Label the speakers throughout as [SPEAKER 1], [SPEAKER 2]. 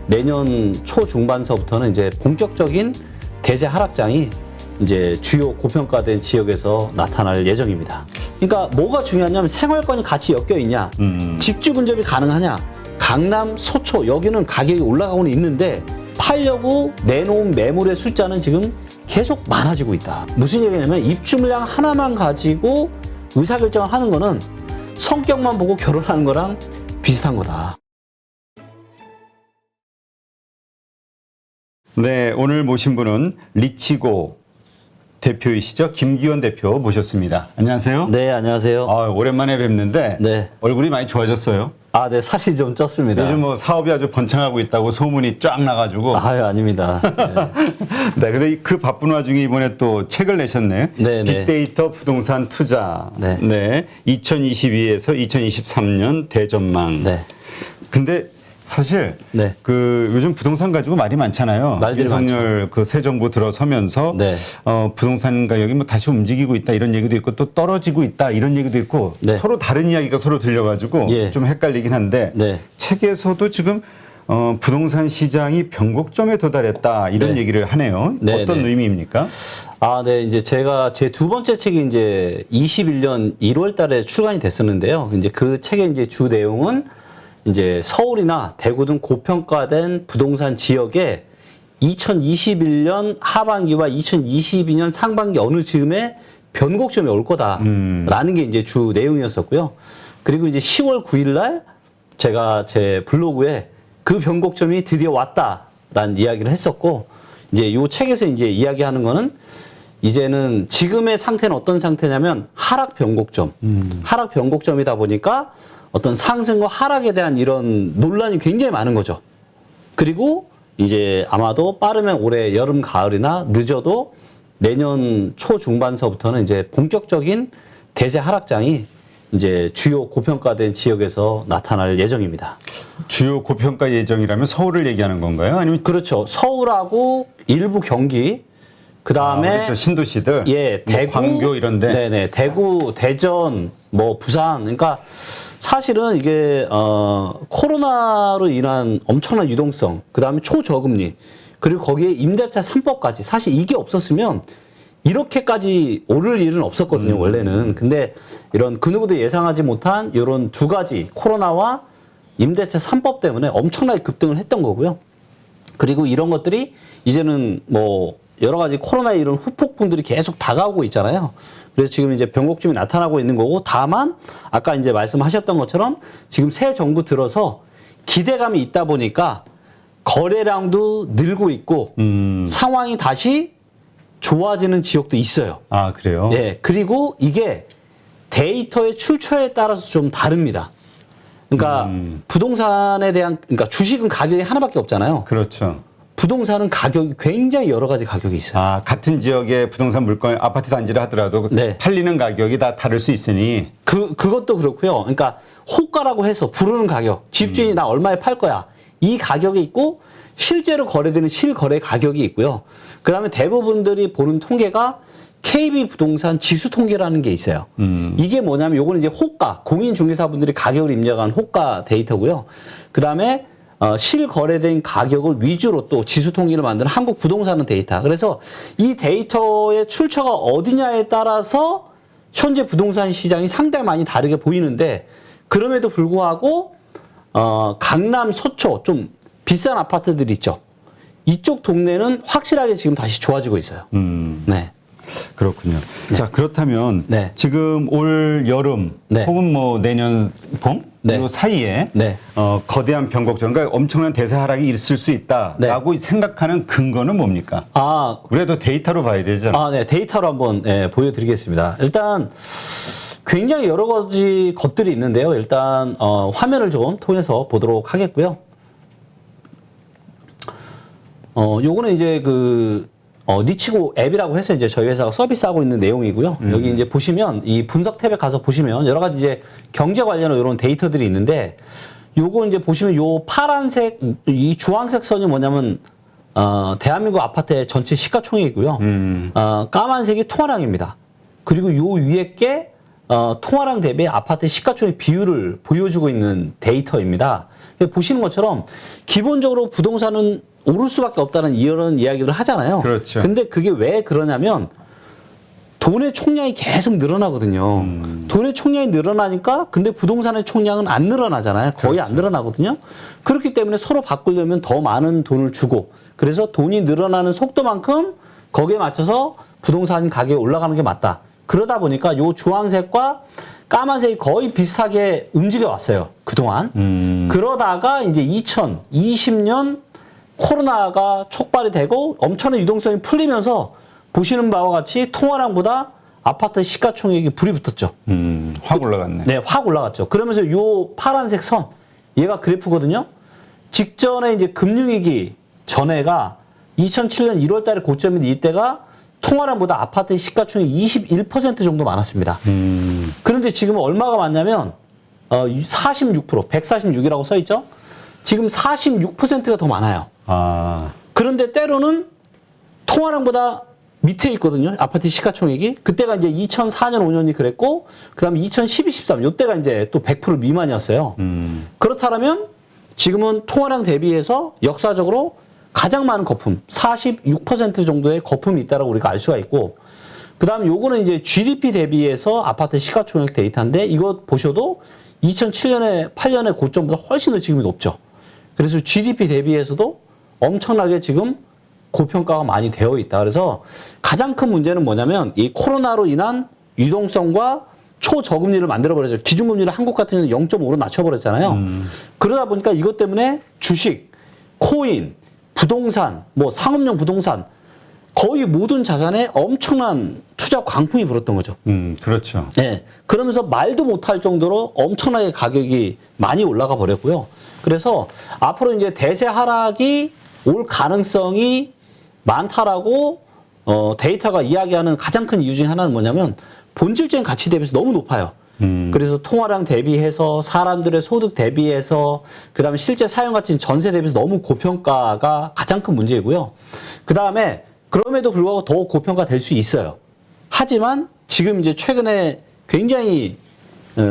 [SPEAKER 1] 내년 초중반서부터는 이제 본격적인 대세 하락장이 이제 주요 고평가된 지역에서 나타날 예정입니다. 그러니까 뭐가 중요하냐면 생활권이 같이 엮여 있냐, 직주 근접이 가능하냐, 강남, 소초 여기는 가격이 올라가고는 있는데 팔려고 내놓은 매물의 숫자는 지금 계속 많아지고 있다. 무슨 얘기냐면 입주 물량 하나만 가지고 의사결정을 하는 거는 성격만 보고 결혼하는 거랑 비슷한 거다.
[SPEAKER 2] 네, 오늘 모신 분은 리치고 대표이시죠? 김기원 대표 모셨습니다. 안녕하세요.
[SPEAKER 1] 네, 안녕하세요.
[SPEAKER 2] 오랜만에 뵙는데
[SPEAKER 1] 네.
[SPEAKER 2] 얼굴이 많이 좋아졌어요.
[SPEAKER 1] 네, 살이 좀 쪘습니다.
[SPEAKER 2] 요즘 뭐 사업이 아주 번창하고 있다고 소문이 쫙 나가지고.
[SPEAKER 1] 아닙니다.
[SPEAKER 2] 네, 근데 그 바쁜 와중에 이번에 또 책을 내셨네.
[SPEAKER 1] 네, 네.
[SPEAKER 2] 빅데이터 부동산 투자.
[SPEAKER 1] 네.
[SPEAKER 2] 네. 2022에서 2023년 대전망.
[SPEAKER 1] 네.
[SPEAKER 2] 근데 사실
[SPEAKER 1] 네.
[SPEAKER 2] 그 요즘 부동산 가지고 말이 많잖아요.
[SPEAKER 1] 말들이
[SPEAKER 2] 윤석열 그 새 정부 들어서면서
[SPEAKER 1] 네.
[SPEAKER 2] 부동산 가격이 뭐 다시 움직이고 있다 이런 얘기도 있고 또 떨어지고 있다 이런 얘기도 있고
[SPEAKER 1] 네.
[SPEAKER 2] 서로 다른 이야기가 서로 들려가지고
[SPEAKER 1] 예.
[SPEAKER 2] 좀 헷갈리긴 한데
[SPEAKER 1] 네.
[SPEAKER 2] 책에서도 지금 부동산 시장이 변곡점에 도달했다 이런
[SPEAKER 1] 네.
[SPEAKER 2] 얘기를 하네요.
[SPEAKER 1] 네,
[SPEAKER 2] 어떤
[SPEAKER 1] 네.
[SPEAKER 2] 의미입니까?
[SPEAKER 1] 네, 이제 제가 제 두 번째 책이 이제 21년 1월 달에 출간이 됐었는데요. 이제 그 책의 이제 주 내용은 이제 서울이나 대구 등 고평가된 부동산 지역에 2021년 하반기와 2022년 상반기 어느 즈음에 변곡점이 올 거다라는 게 이제 주 내용이었었고요. 그리고 이제 10월 9일 날 제가 제 블로그에 그 변곡점이 드디어 왔다라는 이야기를 했었고, 이제 이 책에서 이제 이야기하는 거는 이제는 지금의 상태는 어떤 상태냐면 하락 변곡점, 하락 변곡점이다 보니까 어떤 상승과 하락에 대한 이런 논란이 굉장히 많은 거죠. 그리고 이제 아마도 빠르면 올해 여름, 가을이나 늦어도 내년 초중반서부터는 이제 본격적인 대세 하락장이 이제 주요 고평가된 지역에서 나타날 예정입니다.
[SPEAKER 2] 주요 고평가 예정이라면 서울을 얘기하는 건가요? 아니면
[SPEAKER 1] 그렇죠. 서울하고 일부 경기, 그 다음에
[SPEAKER 2] 그렇죠. 신도시들,
[SPEAKER 1] 예,
[SPEAKER 2] 뭐
[SPEAKER 1] 대구,
[SPEAKER 2] 광교 이런데.
[SPEAKER 1] 네네, 대구, 대전, 뭐 부산. 그러니까 사실은 이게 코로나로 인한 엄청난 유동성, 그 다음에 초저금리, 그리고 거기에 임대차 3법까지 사실 이게 없었으면 이렇게까지 오를 일은 없었거든요, 원래는. 근데 이런 그 누구도 예상하지 못한 이런 두 가지 코로나와 임대차 3법 때문에 엄청나게 급등을 했던 거고요. 그리고 이런 것들이 이제는 뭐 여러 가지 코로나의 이런 후폭풍들이 계속 다가오고 있잖아요. 그래서 지금 이제 변곡점이 나타나고 있는 거고, 다만 아까 이제 말씀하셨던 것처럼 지금 새 정부 들어서 기대감이 있다 보니까 거래량도 늘고 있고 상황이 다시 좋아지는 지역도 있어요.
[SPEAKER 2] 그래요?
[SPEAKER 1] 예. 그리고 이게 데이터의 출처에 따라서 좀 다릅니다. 그러니까 부동산에 대한, 그러니까 주식은 가격이 하나밖에 없잖아요.
[SPEAKER 2] 그렇죠.
[SPEAKER 1] 부동산은 가격이 굉장히 여러 가지 가격이 있어요.
[SPEAKER 2] 같은 지역의 부동산 물건, 아파트 단지를 하더라도
[SPEAKER 1] 네.
[SPEAKER 2] 팔리는 가격이 다 다를 수 있으니.
[SPEAKER 1] 그것도 그렇고요. 그러니까 호가라고 해서 부르는 가격, 집주인이 나 얼마에 팔 거야, 이 가격이 있고 실제로 거래되는 실거래 가격이 있고요. 그 다음에 대부분들이 보는 통계가 KB 부동산 지수 통계라는 게 있어요. 이게 뭐냐면 요거는 이제 호가, 공인중개사분들이 가격을 입력한 호가 데이터고요. 그 다음에 실거래된 가격을 위주로 또 지수 통계를 만드는 한국 부동산은 데이터. 그래서 이 데이터의 출처가 어디냐에 따라서 현재 부동산 시장이 상당히 많이 다르게 보이는데, 그럼에도 불구하고 강남, 소초 좀 비싼 아파트들 있죠. 이쪽 동네는 확실하게 지금 다시 좋아지고 있어요. 네.
[SPEAKER 2] 그렇군요. 자, 그렇다면
[SPEAKER 1] 네.
[SPEAKER 2] 지금 올 여름
[SPEAKER 1] 네.
[SPEAKER 2] 혹은 뭐 내년 봄?
[SPEAKER 1] 네.
[SPEAKER 2] 요 사이에
[SPEAKER 1] 네.
[SPEAKER 2] 거대한 변곡점, 그러니까 엄청난 대세 하락이 있을 수 있다라고 생각하는 근거는 뭡니까? 그래도 데이터로 봐야 되잖아요.
[SPEAKER 1] 네. 데이터로 한번 보여드리겠습니다. 일단 굉장히 여러 가지 것들이 있는데요. 일단 화면을 좀 통해서 보도록 하겠고요. 요거는 이제 니치고 앱이라고 해서 이제 저희 회사가 서비스하고 있는 내용이고요. 여기 이제 보시면 이 분석 탭에 가서 보시면 여러 가지 이제 경제 관련한 이런 데이터들이 있는데, 요거 이제 보시면 요 파란색, 이 주황색 선이 뭐냐면 대한민국 아파트의 전체 시가총액이고요. 까만색이 통화량입니다. 그리고 요 위에 게 통화량 대비 아파트 시가총액 비율을 보여주고 있는 데이터입니다. 보시는 것처럼 기본적으로 부동산은 오를 수밖에 없다는 이런 이야기를 하잖아요.
[SPEAKER 2] 그렇죠.
[SPEAKER 1] 근데 그게 왜 그러냐면 돈의 총량이 계속 늘어나거든요. 돈의 총량이 늘어나니까 근데 부동산의 총량은 안 늘어나잖아요. 거의
[SPEAKER 2] 그렇죠.
[SPEAKER 1] 안 늘어나거든요. 그렇기 때문에 서로 바꾸려면 더 많은 돈을 주고 그래서 돈이 늘어나는 속도만큼 거기에 맞춰서 부동산 가격이 올라가는 게 맞다. 그러다 보니까 요 주황색과 까만색이 거의 비슷하게 움직여 왔어요. 그동안. 그러다가 이제 2020년 코로나가 촉발이 되고 엄청난 유동성이 풀리면서 보시는 바와 같이 통화량보다 아파트 시가총액이 불이 붙었죠.
[SPEAKER 2] 확 올라갔네.
[SPEAKER 1] 네, 확 올라갔죠. 그러면서 요 파란색 선, 얘가 그래프거든요. 직전에 이제 금융위기 전에가 2007년 1월 달에 고점인데 이때가 통화량보다 아파트 시가총액이 21% 정도 많았습니다. 그런데 지금은 얼마가 많냐면 46%, 146이라고 써 있죠. 지금 46%가 더 많아요. 그런데 때로는 통화량보다 밑에 있거든요. 아파트 시가총액이. 그때가 이제 2004년, 5년이 그랬고, 그 다음에 2012, 13, 요때가 이제 또 100% 미만이었어요. 그렇다면 지금은 통화량 대비해서 역사적으로 가장 많은 거품, 46% 정도의 거품이 있다고 우리가 알 수가 있고, 그 다음 요거는 이제 GDP 대비해서 아파트 시가총액 데이터인데, 이거 보셔도 2007년에, 8년의 고점보다 훨씬 더 지금이 높죠. 그래서 GDP 대비해서도 엄청나게 지금 고평가가 많이 되어 있다. 그래서 가장 큰 문제는 뭐냐면 이 코로나로 인한 유동성과 초저금리를 만들어버렸죠. 기준금리를 한국 같은 경우는 0.5로 낮춰버렸잖아요. 그러다 보니까 이것 때문에 주식, 코인, 부동산, 뭐 상업용 부동산 거의 모든 자산에 엄청난 투자 광풍이 불었던 거죠.
[SPEAKER 2] 그렇죠.
[SPEAKER 1] 네. 그러면서 말도 못할 정도로 엄청나게 가격이 많이 올라가 버렸고요. 그래서 앞으로 이제 대세 하락이 올 가능성이 많다라고 데이터가 이야기하는 가장 큰 이유 중에 하나는 뭐냐면 본질적인 가치 대비해서 너무 높아요. 그래서 통화량 대비해서 사람들의 소득 대비해서 그다음에 실제 사용 가치 전세 대비해서 너무 고평가가 가장 큰 문제이고요. 그다음에 그럼에도 불구하고 더 고평가 될 수 있어요. 하지만 지금 이제 최근에 굉장히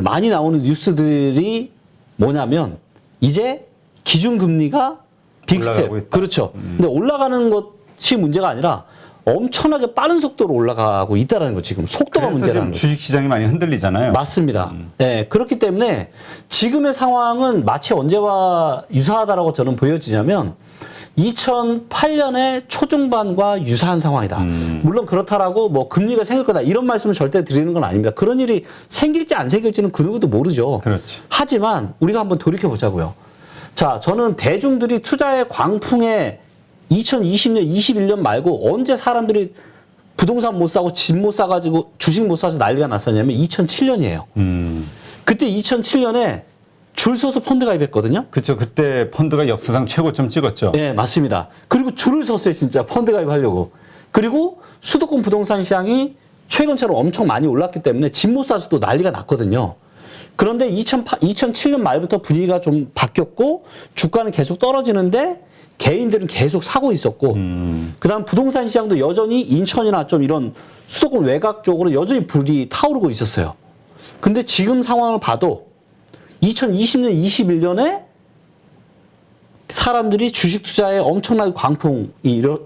[SPEAKER 1] 많이 나오는 뉴스들이 뭐냐면 이제 기준금리가 빅스텝. 그렇죠. 근데 올라가는 것이 문제가 아니라 엄청나게 빠른 속도로 올라가고 있다는 거 지금 속도가 문제라는 거죠.
[SPEAKER 2] 주식 시장이 많이 흔들리잖아요.
[SPEAKER 1] 맞습니다. 네, 그렇기 때문에 지금의 상황은 마치 언제와 유사하다라고 저는 보여지냐면 2008년의 초중반과 유사한 상황이다. 물론 그렇다라고 뭐 금리가 생길 거다 이런 말씀을 절대 드리는 건 아닙니다. 그런 일이 생길지 안 생길지는 그 누구도 모르죠.
[SPEAKER 2] 그렇죠.
[SPEAKER 1] 하지만 우리가 한번 돌이켜 보자고요. 자, 저는 대중들이 투자의 광풍에 2020년, 21년 말고 언제 사람들이 부동산 못 사고 집 못 사가지고 주식 못 사서 난리가 났었냐면 2007년이에요. 그때 2007년에 줄 서서 펀드 가입했거든요.
[SPEAKER 2] 그렇죠. 그때 펀드가 역사상 최고점 찍었죠.
[SPEAKER 1] 네, 맞습니다. 그리고 줄을 섰어요, 진짜 펀드 가입하려고. 그리고 수도권 부동산 시장이 최근처럼 엄청 많이 올랐기 때문에 집 못 사서 또 난리가 났거든요. 그런데 2007년 말부터 분위기가 좀 바뀌었고 주가는 계속 떨어지는데 개인들은 계속 사고 있었고 그다음 부동산 시장도 여전히 인천이나 좀 이런 수도권 외곽 쪽으로 여전히 불이 타오르고 있었어요. 근데 지금 상황을 봐도 2020년, 21년에 사람들이 주식 투자에 엄청나게 광풍이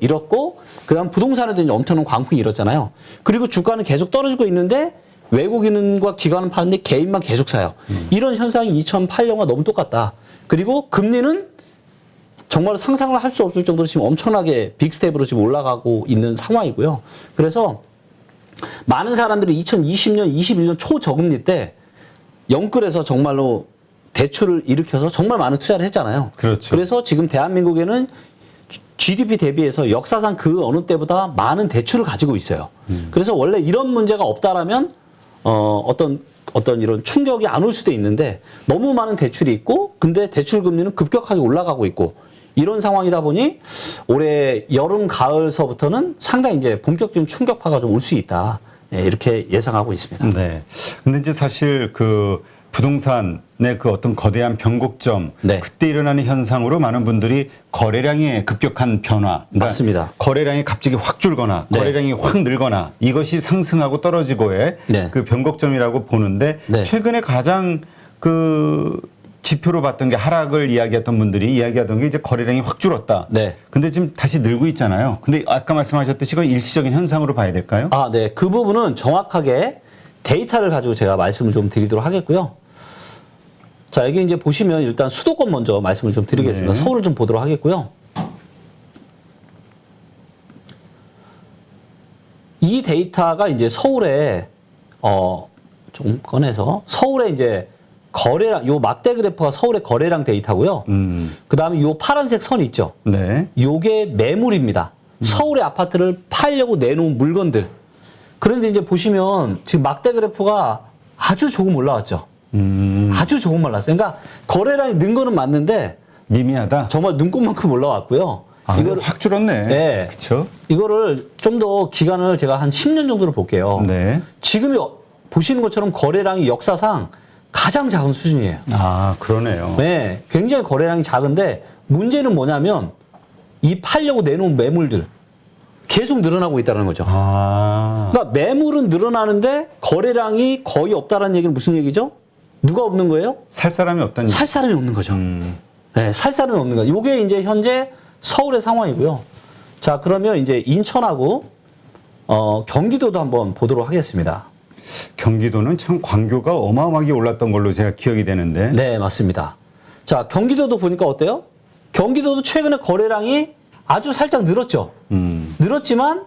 [SPEAKER 1] 일었고 그다음 부동산에도 이제 엄청난 광풍이 일었잖아요. 그리고 주가는 계속 떨어지고 있는데 외국인과 기관은 파는데 개인만 계속 사요. 이런 현상이 2008년과 너무 똑같다. 그리고 금리는 정말 상상을 할 수 없을 정도로 지금 엄청나게 빅스텝으로 지금 올라가고 있는 상황이고요. 그래서 많은 사람들이 2020년, 21년 초저금리 때 영끌에서 정말로 대출을 일으켜서 정말 많은 투자를 했잖아요.
[SPEAKER 2] 그렇죠.
[SPEAKER 1] 그래서 지금 대한민국에는 GDP 대비해서 역사상 그 어느 때보다 많은 대출을 가지고 있어요. 그래서 원래 이런 문제가 없다라면 어떤 이런 충격이 안 올 수도 있는데 너무 많은 대출이 있고 근데 대출 금리는 급격하게 올라가고 있고 이런 상황이다 보니 올해 여름 가을서부터는 상당히 이제 본격적인 충격파가 좀 올 수 있다. 네, 이렇게 예상하고 있습니다.
[SPEAKER 2] 네. 근데 이제 사실 그 부동산의 그 어떤 거대한 변곡점,
[SPEAKER 1] 네.
[SPEAKER 2] 그때 일어나는 현상으로 많은 분들이 거래량의 급격한 변화, 그러니까
[SPEAKER 1] 맞습니다.
[SPEAKER 2] 거래량이 갑자기 확 줄거나
[SPEAKER 1] 네.
[SPEAKER 2] 거래량이 확 늘거나 이것이 상승하고 떨어지고의
[SPEAKER 1] 네.
[SPEAKER 2] 그 변곡점이라고 보는데
[SPEAKER 1] 네.
[SPEAKER 2] 최근에 가장 그 지표로 봤던 게 하락을 이야기했던 분들이 이야기하던 게 이제 거래량이 확 줄었다.
[SPEAKER 1] 네.
[SPEAKER 2] 근데 지금 다시 늘고 있잖아요. 근데 아까 말씀하셨듯이 이건 일시적인 현상으로 봐야 될까요?
[SPEAKER 1] 아, 네. 그 부분은 정확하게 데이터를 가지고 제가 말씀을 좀 드리도록 하겠고요. 자, 여기 이제 보시면 일단 수도권 먼저 말씀을 좀 드리겠습니다.
[SPEAKER 2] 네.
[SPEAKER 1] 서울을 좀 보도록 하겠고요. 이 데이터가 이제 서울에, 좀 꺼내서 서울에 이제 거래량, 요 막대 그래프가 서울의 거래량 데이터고요. 그 다음에 요 파란색 선 있죠.
[SPEAKER 2] 네.
[SPEAKER 1] 요게 매물입니다. 서울의 아파트를 팔려고 내놓은 물건들. 그런데 이제 보시면 지금 막대 그래프가 아주 조금 올라왔죠. 아주 조금 올랐어요. 그러니까 거래량이 는 거는 맞는데
[SPEAKER 2] 미미하다.
[SPEAKER 1] 정말 눈곱만큼 올라왔고요.
[SPEAKER 2] 아, 이걸 확 줄었네.
[SPEAKER 1] 네.
[SPEAKER 2] 그렇죠?
[SPEAKER 1] 이거를 좀 더 기간을 제가 한 10년 정도를 볼게요.
[SPEAKER 2] 네.
[SPEAKER 1] 지금이 보시는 것처럼 거래량이 역사상 가장 작은 수준이에요.
[SPEAKER 2] 아, 그러네요.
[SPEAKER 1] 네, 굉장히 거래량이 작은데 문제는 뭐냐면 이 팔려고 내놓은 매물들 계속 늘어나고 있다는 거죠.
[SPEAKER 2] 아.
[SPEAKER 1] 그러니까 매물은 늘어나는데 거래량이 거의 없다는 얘기는 무슨 얘기죠? 누가 없는 거예요?
[SPEAKER 2] 살 사람이 없다는
[SPEAKER 1] 살 사람이 없는 거죠. 네, 살 사람이 없는 거예요. 이게 이제 현재 서울의 상황이고요. 자, 그러면 이제 인천하고 경기도도 한번 보도록 하겠습니다.
[SPEAKER 2] 경기도는 참 광교가 어마어마하게 올랐던 걸로 제가 기억이 되는데.
[SPEAKER 1] 네, 맞습니다. 자, 경기도도 보니까 어때요? 경기도도 최근에 거래량이 아주 살짝 늘었죠. 늘었지만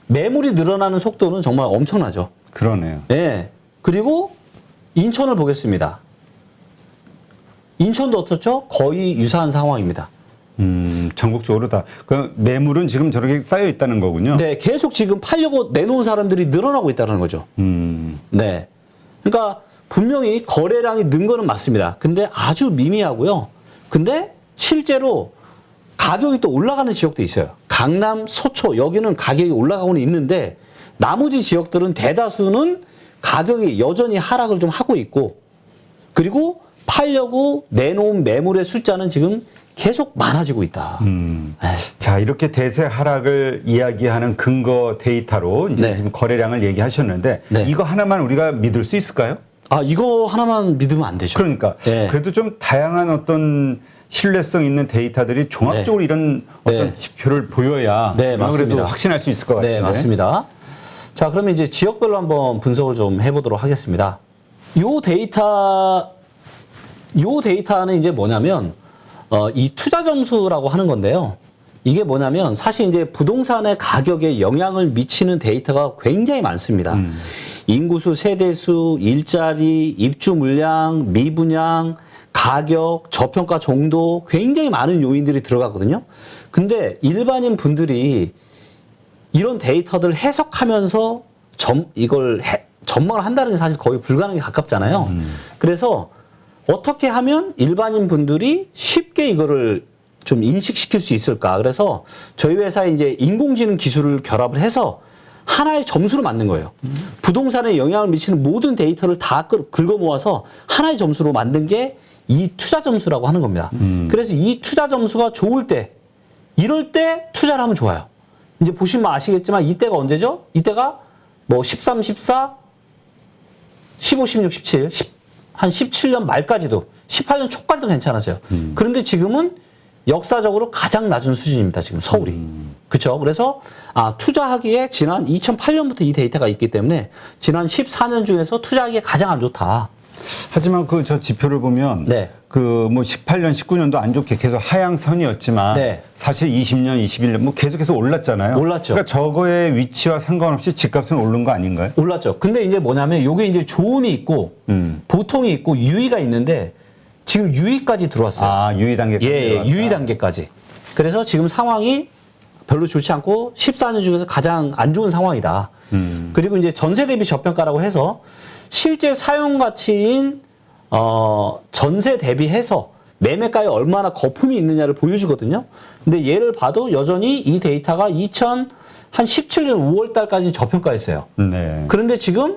[SPEAKER 1] 매물이 늘어나는 속도는 정말 엄청나죠.
[SPEAKER 2] 그러네요.
[SPEAKER 1] 네. 그리고 인천을 보겠습니다. 인천도 어떻죠? 거의 유사한 상황입니다.
[SPEAKER 2] 전국적으로 다. 그 매물은 지금 저렇게 쌓여 있다는 거군요.
[SPEAKER 1] 네, 계속 지금 팔려고 내놓은 사람들이 늘어나고 있다는 거죠. 네. 그러니까 분명히 거래량이 는 거는 맞습니다. 근데 아주 미미하고요. 근데 실제로 가격이 또 올라가는 지역도 있어요. 강남, 서초 여기는 가격이 올라가고는 있는데 나머지 지역들은 대다수는 가격이 여전히 하락을 좀 하고 있고 그리고 팔려고 내놓은 매물의 숫자는 지금 계속 많아지고 있다.
[SPEAKER 2] 자, 이렇게 대세 하락을 이야기하는 근거 데이터로 이제
[SPEAKER 1] 네.
[SPEAKER 2] 지금 거래량을 얘기하셨는데
[SPEAKER 1] 네.
[SPEAKER 2] 이거 하나만 우리가 믿을 수 있을까요?
[SPEAKER 1] 아, 이거 하나만 믿으면 안 되죠.
[SPEAKER 2] 그러니까
[SPEAKER 1] 네.
[SPEAKER 2] 그래도 좀 다양한 어떤 신뢰성 있는 데이터들이 종합적으로
[SPEAKER 1] 네.
[SPEAKER 2] 이런 어떤
[SPEAKER 1] 네.
[SPEAKER 2] 지표를 보여야
[SPEAKER 1] 네, 맞습니다.
[SPEAKER 2] 그래도 확신할 수 있을 것 같아요.
[SPEAKER 1] 네, 맞습니다. 자, 그러면 이제 지역별로 한번 분석을 좀 해보도록 하겠습니다. 요 데이터는 이제 뭐냐면, 이 투자 점수라고 하는 건데요. 이게 뭐냐면 사실 이제 부동산의 가격에 영향을 미치는 데이터가 굉장히 많습니다. 인구수, 세대수, 일자리, 입주 물량, 미분양, 가격, 저평가 정도 굉장히 많은 요인들이 들어가거든요. 근데 일반인 분들이 이런 데이터들을 해석하면서 전망을 한다는 게 사실 거의 불가능에 가깝잖아요. 그래서 어떻게 하면 일반인 분들이 쉽게 이거를 좀 인식시킬 수 있을까? 그래서 저희 회사에 이제 인공지능 기술을 결합을 해서 하나의 점수로 만든 거예요. 부동산에 영향을 미치는 모든 데이터를 다 긁어 모아서 하나의 점수로 만든 게 이 투자 점수라고 하는 겁니다. 그래서 이 투자 점수가 좋을 때, 이럴 때 투자를 하면 좋아요. 이제 보시면 아시겠지만 이때가 언제죠? 이때가 뭐 13, 14, 15, 16, 17, 한 17년 말까지도 18년 초까지도 괜찮았어요. 그런데 지금은 역사적으로 가장 낮은 수준입니다. 지금 서울이. 그렇죠? 그래서 투자하기에 지난 2008년부터 이 데이터가 있기 때문에 지난 14년 중에서 투자하기에 가장 안 좋다.
[SPEAKER 2] 하지만 그 저 지표를 보면
[SPEAKER 1] 네.
[SPEAKER 2] 그 뭐 18년, 19년도 안 좋게 계속 하향선이었지만
[SPEAKER 1] 네.
[SPEAKER 2] 사실 20년, 21년 뭐 계속해서 올랐잖아요.
[SPEAKER 1] 올랐죠.
[SPEAKER 2] 그러니까 저거의 위치와 상관없이 집값은 오른 거 아닌가요?
[SPEAKER 1] 올랐죠. 근데 이제 뭐냐면 요게 이제 좋음이 있고 보통이 있고 유의가 있는데 지금 유의까지 들어왔어요.
[SPEAKER 2] 아, 유의 단계까지.
[SPEAKER 1] 예,
[SPEAKER 2] 들어왔다.
[SPEAKER 1] 유의 단계까지. 그래서 지금 상황이 별로 좋지 않고 14년 중에서 가장 안 좋은 상황이다. 그리고 이제 전세 대비 저평가라고 해서 실제 사용 가치인 전세 대비해서 매매가에 얼마나 거품이 있느냐를 보여주거든요. 근데 얘를 봐도 여전히 이 데이터가 2017년 5월 달까지 저평가했어요.
[SPEAKER 2] 네.
[SPEAKER 1] 그런데 지금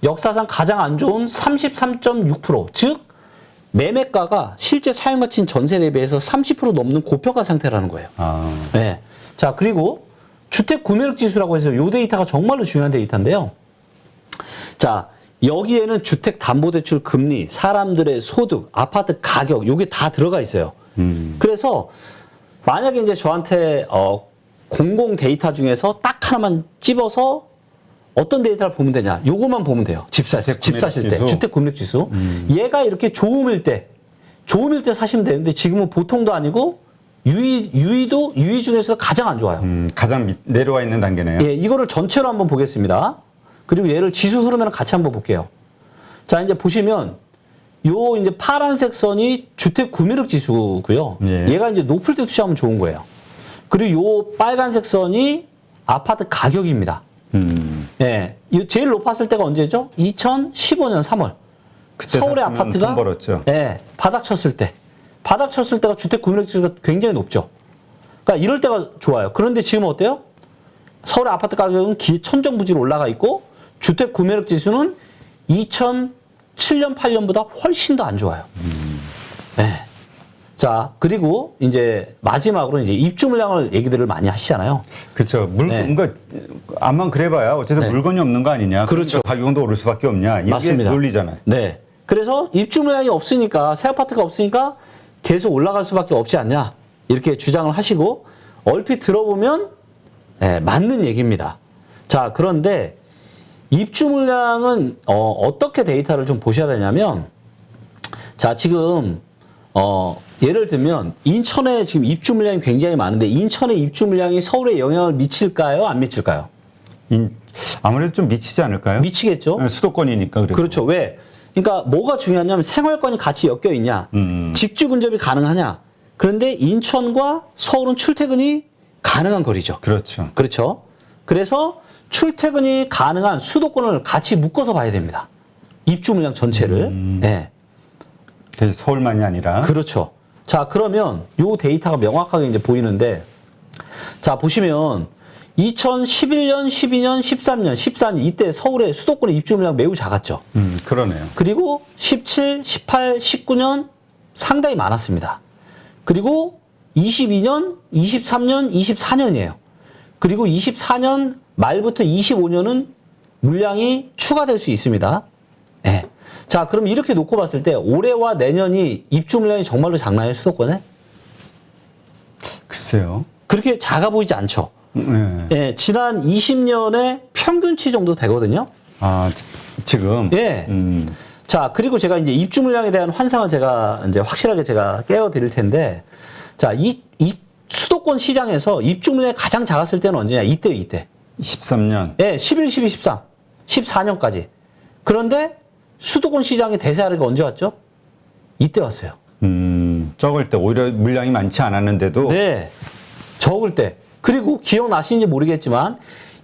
[SPEAKER 1] 역사상 가장 안 좋은 33.6%, 즉 매매가가 실제 사용가치인 전세 대비해서 30% 넘는 고평가 상태라는 거예요. 네. 자, 그리고 주택 구매력 지수라고 해서 이 데이터가 정말로 중요한 데이터인데요. 자, 여기에는 주택 담보대출 금리, 사람들의 소득, 아파트 가격, 요게 다 들어가 있어요. 그래서 만약에 이제 저한테 공공 데이터 중에서 딱 하나만 찝어서 어떤 데이터를 보면 되냐? 요것만 보면 돼요. 집 사실 때. 주택 구매력 지수. 얘가 이렇게 좋음일 때 사시면 되는데 지금은 보통도 아니고 유의 중에서 가장 안 좋아요.
[SPEAKER 2] 가장 내려와 있는 단계네요.
[SPEAKER 1] 예, 이거를 전체로 한번 보겠습니다. 그리고 얘를 지수 흐르면 같이 한번 볼게요. 자, 이제 보시면 요 이제 파란색 선이 주택 구매력 지수고요.
[SPEAKER 2] 예.
[SPEAKER 1] 얘가 이제 높을 때 투자하면 좋은 거예요. 그리고 요 빨간색 선이 아파트 가격입니다. 예, 제일 높았을 때가 언제죠? 2015년 3월.
[SPEAKER 2] 그때
[SPEAKER 1] 서울의 아파트가
[SPEAKER 2] 돈 벌었죠.
[SPEAKER 1] 예, 바닥 쳤을 때가 주택 구매력 지수가 굉장히 높죠. 그러니까 이럴 때가 좋아요. 그런데 지금 어때요? 서울의 아파트 가격은 천정부지로 올라가 있고 주택 구매력 지수는 2007년 8년보다 훨씬 더 안 좋아요. 네. 자, 그리고 이제 마지막으로 이제 입주 물량을 얘기들을 많이 하시잖아요.
[SPEAKER 2] 그렇죠.
[SPEAKER 1] 네.
[SPEAKER 2] 그러니까 암만 그래봐야 어쨌든
[SPEAKER 1] 네.
[SPEAKER 2] 물건이 없는 거 아니냐.
[SPEAKER 1] 그렇죠.
[SPEAKER 2] 그러니까 가격도 오를 수밖에 없냐. 이게
[SPEAKER 1] 맞습니다.
[SPEAKER 2] 논리잖아요.
[SPEAKER 1] 네. 그래서 입주 물량이 없으니까 새 아파트가 없으니까 계속 올라갈 수밖에 없지 않냐 이렇게 주장을 하시고 얼핏 들어보면 네, 맞는 얘기입니다. 자, 그런데 입주 물량은 어떻게 데이터를 좀 보셔야 되냐면, 자, 지금 예를 들면 인천에 지금 입주 물량이 굉장히 많은데 인천의 입주 물량이 서울에 영향을 미칠까요? 안 미칠까요?
[SPEAKER 2] 아무래도 좀 미치지 않을까요?
[SPEAKER 1] 미치겠죠.
[SPEAKER 2] 네, 수도권이니까 그래도.
[SPEAKER 1] 그렇죠. 왜? 그러니까 뭐가 중요하냐면 생활권이 같이 엮여 있냐, 직주 근접이 가능하냐. 그런데 인천과 서울은 출퇴근이 가능한 거리죠.
[SPEAKER 2] 그렇죠.
[SPEAKER 1] 그렇죠. 그래서 출퇴근이 가능한 수도권을 같이 묶어서 봐야 됩니다. 입주 물량 전체를. 네.
[SPEAKER 2] 서울만이 아니라.
[SPEAKER 1] 그렇죠. 자, 그러면 요 데이터가 명확하게 이제 보이는데, 자, 보시면 2011년, 12년, 13년, 14년 이때 서울의 수도권의 입주 물량 매우 작았죠.
[SPEAKER 2] 그러네요.
[SPEAKER 1] 그리고 17, 18, 19년 상당히 많았습니다. 그리고 22년, 23년, 24년이에요. 그리고 24년 말부터 25년은 물량이 추가될 수 있습니다. 네. 자, 그럼 이렇게 놓고 봤을 때 올해와 내년이 입주 물량이 정말로 작나요, 수도권에?
[SPEAKER 2] 글쎄요.
[SPEAKER 1] 그렇게 작아 보이지 않죠.
[SPEAKER 2] 네.
[SPEAKER 1] 예, 지난 20년의 평균치 정도 되거든요.
[SPEAKER 2] 아, 지금.
[SPEAKER 1] 예. 자, 그리고 제가 이제 입주 물량에 대한 환상을 제가 이제 확실하게 제가 깨워 드릴 텐데, 자, 이 수도권 시장에서 입주 물량이 가장 작았을 때는 언제냐? 이때.
[SPEAKER 2] 13년.
[SPEAKER 1] 예, 11, 12, 13, 14년까지. 그런데 수도권 시장의 대세하락이 언제 왔죠? 이때 왔어요.
[SPEAKER 2] 적을 때 오히려 물량이 많지 않았는데도.
[SPEAKER 1] 네, 적을 때. 그리고 기억나시는지 모르겠지만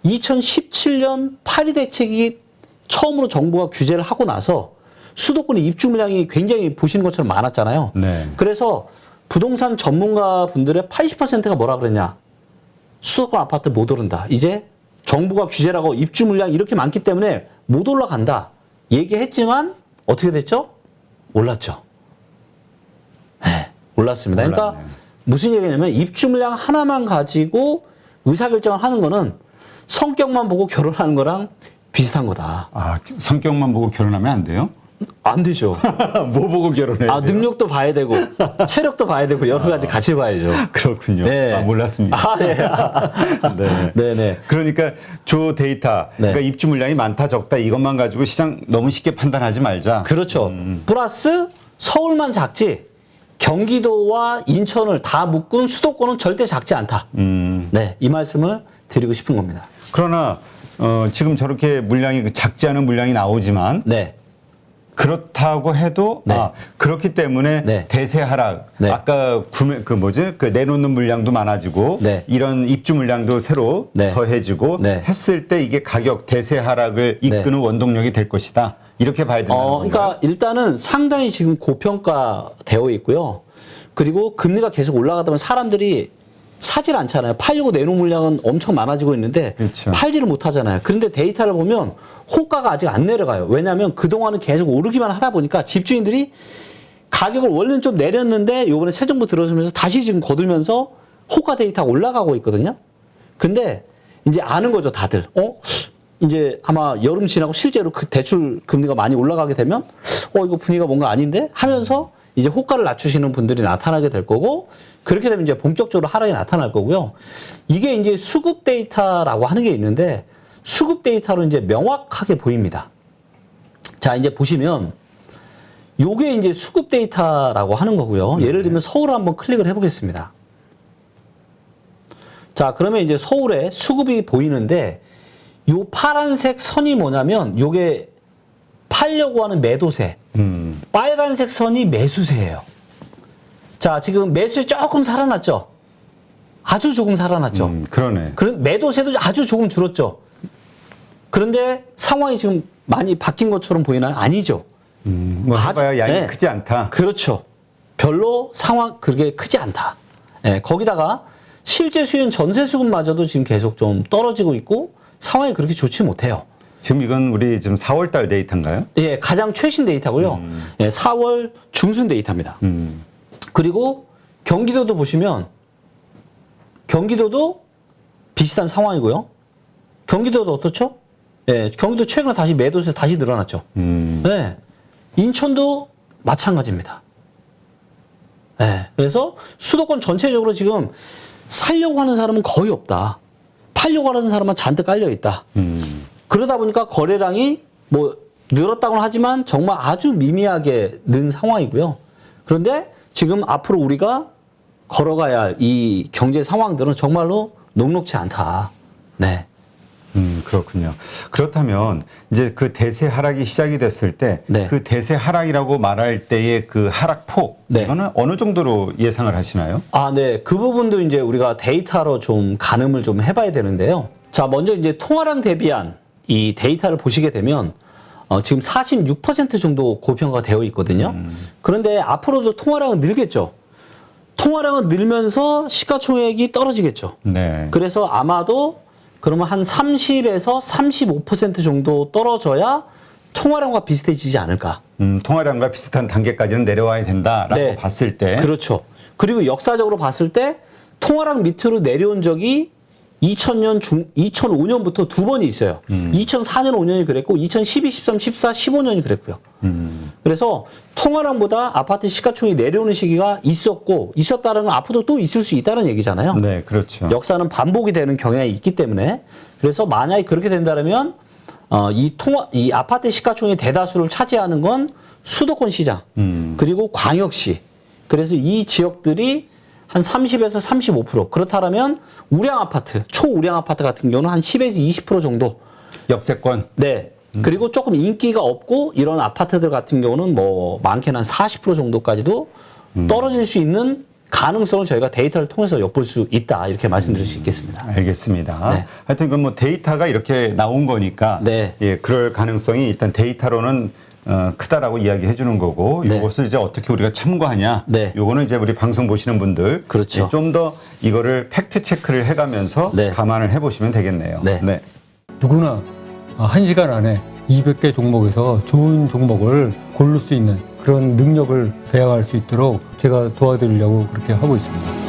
[SPEAKER 1] 2017년 파리 대책이 처음으로 정부가 규제를 하고 나서 수도권의 입주 물량이 굉장히 보시는 것처럼 많았잖아요.
[SPEAKER 2] 네.
[SPEAKER 1] 그래서 부동산 전문가 분들의 80%가 뭐라 그랬냐? 수도권 아파트 못 오른다. 이제 정부가 규제를 하고 입주 물량이 이렇게 많기 때문에 못 올라간다. 얘기했지만 어떻게 됐죠? 올랐죠. 네, 올랐습니다. 그러니까
[SPEAKER 2] 올랐네요.
[SPEAKER 1] 무슨 얘기냐면 입주 물량 하나만 가지고 의사결정을 하는 거는 성격만 보고 결혼하는 거랑 비슷한 거다.
[SPEAKER 2] 아, 성격만 보고 결혼하면 안 돼요?
[SPEAKER 1] 안 되죠.
[SPEAKER 2] 뭐 보고 결혼해요?
[SPEAKER 1] 아, 능력도 봐야 되고 체력도 봐야 되고 여러 가지 같이 봐야죠.
[SPEAKER 2] 그렇군요.
[SPEAKER 1] 네.
[SPEAKER 2] 아, 몰랐습니다.
[SPEAKER 1] 아, 네.
[SPEAKER 2] 네.
[SPEAKER 1] 네네.
[SPEAKER 2] 그러니까 조 데이터,
[SPEAKER 1] 네.
[SPEAKER 2] 그러니까 입주 물량이 많다 적다 이것만 가지고 시장 너무 쉽게 판단하지 말자.
[SPEAKER 1] 그렇죠. 플러스 서울만 작지 경기도와 인천을 다 묶은 수도권은 절대 작지 않다. 네, 이 말씀을 드리고 싶은 겁니다.
[SPEAKER 2] 그러나 지금 저렇게 물량이 작지 않은 물량이 나오지만
[SPEAKER 1] 네.
[SPEAKER 2] 그렇다고 해도
[SPEAKER 1] 네.
[SPEAKER 2] 그렇기 때문에
[SPEAKER 1] 네.
[SPEAKER 2] 대세 하락
[SPEAKER 1] 네.
[SPEAKER 2] 아까 그 내놓는 물량도 많아지고
[SPEAKER 1] 네.
[SPEAKER 2] 이런 입주 물량도 새로
[SPEAKER 1] 네.
[SPEAKER 2] 더해지고
[SPEAKER 1] 네.
[SPEAKER 2] 했을 때 이게 가격 대세 하락을 이끄는 원동력이 될 것이다. 이렇게 봐야 된다는 건가요?
[SPEAKER 1] 그러니까 일단은 상당히 지금 고평가 되어 있고요. 그리고 금리가 계속 올라가다 보면 사람들이 사질 않잖아요. 팔려고 내놓은 물량은 엄청 많아지고 있는데
[SPEAKER 2] 그렇죠.
[SPEAKER 1] 팔지를 못하잖아요. 그런데 데이터를 보면 호가가 아직 안 내려가요. 왜냐하면 그동안은 계속 오르기만 하다 보니까 집주인들이 가격을 원래는 좀 내렸는데 이번에 새 정부 들어서면서 다시 지금 거들면서 호가 데이터가 올라가고 있거든요. 근데 이제 아는 거죠, 다들. 이제 아마 여름 지나고 실제로 그 대출 금리가 많이 올라가게 되면 이거 분위기가 뭔가 아닌데 하면서 이제 호가를 낮추시는 분들이 나타나게 될 거고, 그렇게 되면 이제 본격적으로 하락이 나타날 거고요. 이게 이제 수급 데이터라고 하는 게 있는데, 수급 데이터로 이제 명확하게 보입니다. 자, 이제 보시면 요게 이제 수급 데이터라고 하는 거고요. 예를 들면 서울을 한번 클릭을 해보겠습니다. 자, 그러면 이제 서울에 수급이 보이는데, 요 파란색 선이 뭐냐면 요게 팔려고 하는 매도세, 빨간색 선이 매수세예요. 자, 지금 매수세 조금 살아났죠? 아주 조금 살아났죠?
[SPEAKER 2] 그러네.
[SPEAKER 1] 매도세도 아주 조금 줄었죠? 그런데 상황이 지금 많이 바뀐 것처럼 보이나요? 아니죠.
[SPEAKER 2] 뭐 해봐야 양이 크지 않다.
[SPEAKER 1] 그렇죠. 별로 상황 그렇게 크지 않다. 네, 거기다가 실제 수요는 전세 수급마저도 지금 계속 좀 떨어지고 있고 상황이 그렇게 좋지 못해요.
[SPEAKER 2] 지금 이건 우리 지금 4월달 데이터인가요?
[SPEAKER 1] 예, 가장 최신 데이터고요. 예, 4월 중순 데이터입니다. 그리고 경기도도 보시면 경기도도 비슷한 상황이고요. 경기도도 어떻죠? 예, 경기도 최근에 다시 매도세 다시 늘어났죠. 네, 인천도 마찬가지입니다. 예, 그래서 수도권 전체적으로 지금 살려고 하는 사람은 거의 없다. 팔려고 하는 사람은 잔뜩 깔려 있다. 그러다 보니까 거래량이 뭐 늘었다고는 하지만 정말 아주 미미하게 는 상황이고요. 그런데 지금 앞으로 우리가 걸어가야 할 이 경제 상황들은 정말로 녹록지 않다. 네.
[SPEAKER 2] 그렇군요. 그렇다면 이제 그 대세 하락이 시작이 됐을 때 그 대세 하락이라고 말할 때의 그 하락폭 이거는 어느 정도로 예상을 하시나요?
[SPEAKER 1] 아, 네. 그 부분도 이제 우리가 데이터로 좀 가늠을 좀 해봐야 되는데요. 자, 먼저 이제 통화량 대비한 이 데이터를 보시게 되면 지금 46% 정도 고평가가 되어 있거든요. 그런데 앞으로도 통화량은 늘겠죠. 통화량은 늘면서 시가총액이 떨어지겠죠.
[SPEAKER 2] 네.
[SPEAKER 1] 그래서 아마도 그러면 한 30에서 35% 정도 떨어져야 통화량과 비슷해지지 않을까.
[SPEAKER 2] 통화량과 비슷한 단계까지는 내려와야 된다라고 봤을 때.
[SPEAKER 1] 그렇죠. 그리고 역사적으로 봤을 때 통화량 밑으로 내려온 적이 2005년부터 두 번이 있어요. 2004년, 5년이 그랬고 2012, 13, 14, 15년이 그랬고요. 그래서 통화량보다 아파트 시가총액이 내려오는 시기가 있었다는 건 앞으로도 또 있을 수 있다는 얘기잖아요.
[SPEAKER 2] 네, 그렇죠.
[SPEAKER 1] 역사는 반복이 되는 경향이 있기 때문에, 그래서 만약에 그렇게 된다면 이 아파트 시가총액 대다수를 차지하는 건 수도권 시장, 그리고 광역시. 그래서 이 지역들이 한 30에서 35%. 그렇다면 우량 아파트, 초우량 아파트 같은 경우는 한 10에서 20% 정도.
[SPEAKER 2] 역세권.
[SPEAKER 1] 네. 그리고 조금 인기가 없고 이런 아파트들 같은 경우는 뭐 많게는 한 40% 정도까지도 떨어질 수 있는 가능성을 저희가 데이터를 통해서 엿볼 수 있다. 이렇게 말씀드릴 수 있겠습니다.
[SPEAKER 2] 알겠습니다.
[SPEAKER 1] 네.
[SPEAKER 2] 하여튼 그 뭐 데이터가 이렇게 나온 거니까 예, 그럴 가능성이 일단 데이터로는 크다라고 이야기해 주는 거고, 이것을 이제 어떻게 우리가 참고하냐. 요거는 이제 우리 방송 보시는 분들
[SPEAKER 1] 그렇죠.
[SPEAKER 2] 예, 좀 더 이거를 팩트 체크를 해가면서 감안을 해보시면 되겠네요.
[SPEAKER 3] 네. 누구나 1시간 안에 200개 종목에서 좋은 종목을 고를 수 있는 그런 능력을 배양할 수 있도록 제가 도와드리려고 그렇게 하고 있습니다.